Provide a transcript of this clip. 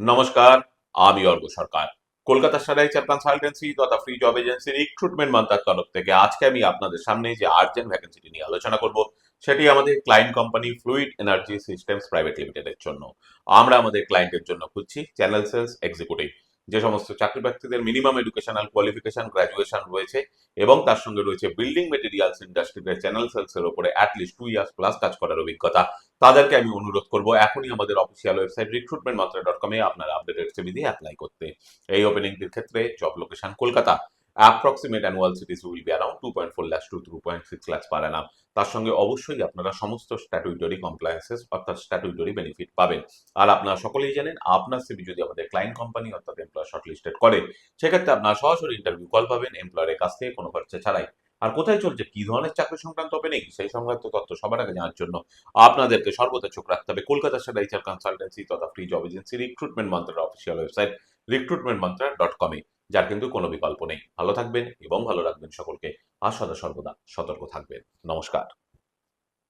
নমস্কার, আমি অর্ক সরকার। Kolkata satellite consultancy তথা ফ্রি জব এজেন্সি রিক্রুটমেন্ট মান্ত্রার তরফ থেকে আজকে আমি আপনাদের সামনে যে আর্জেন্ট ভ্যাকেন্সিটি নিয়ে আলোচনা করব সেটি আমাদের client company fluid energy systems private লিমিটেডের জন্য। আমরা আমাদের ক্লায়েন্টের জন্য খুঁজছি চ্যানেল সেলস এক্সিকিউটিভ। যে সমস্ত চাকরি প্রার্থীদের মিনিমাম এডুকেশনাল কোয়ালিফিকেশন গ্রাজুয়েশন রয়েছে এবং তার সঙ্গে রয়েছে বিল্ডিং মেটেরিয়ালস ইন্ডাস্ট্রিতে চ্যানেল সেলস এর উপরে অ্যাটলিস্ট 2 ইয়ার্স প্লাস কাজ করার অভিজ্ঞতা, তাদেরকে আমি অনুরোধ করব এখনই আমাদের অফিসিয়াল ওয়েবসাইট recruitmentmantra.com এ আপনার আপডেটেড সিভি দিয়ে অ্যাপ্লাই করতে। এই ওপেনিংটির ক্ষেত্রে job location Kolkata. Approximate annual সিটিজ will be around 2.4 lakhs to 2.6 lakhs per annum। তার সঙ্গে অবশ্যই আপনারা সমস্ত স্ট্যাটুইটরি কমপ্লায়েন্সেস অর্থাৎ স্ট্যাটুইটরি বেনিফিট পাবেন। আর আপনারা সকলেই জানেন আপনার সিভি যদি আমাদের ক্লায়েন্ট কোম্পানি অর্থাৎ এমপ্লয়ার শর্টলিস্টেড করে সেক্ষেত্রে আপনারা সরাসরি ইন্টারভিউ কল পাবেন এমপ্লয়ারের কাছ থেকে কোনো খরচা ছাড়াই। আর কোথায় চলছে কি ধরনের চাকরি সংক্রান্ত ওপেনিং সেই সংক্রান্ত তথ্য সবার আগে জানার জন্য আপনাদেরকে সর্বদা চোখ রাখতে হবে কলকাতা স্যাটেলাইট কনসালটেন্সি তথা ফ্রি জব এজেন্সি রিক্রুটমেন্ট মন্ত্রার অফিসিয়াল ওয়েবসাইট recruitmentmantra.com এ, যার কিন্তু কোনো বিকল্প নেই। ভালো থাকবেন এবং ভালো রাখবেন সকলকে, আর সদা সর্বদা সতর্ক থাকবেন। নমস্কার।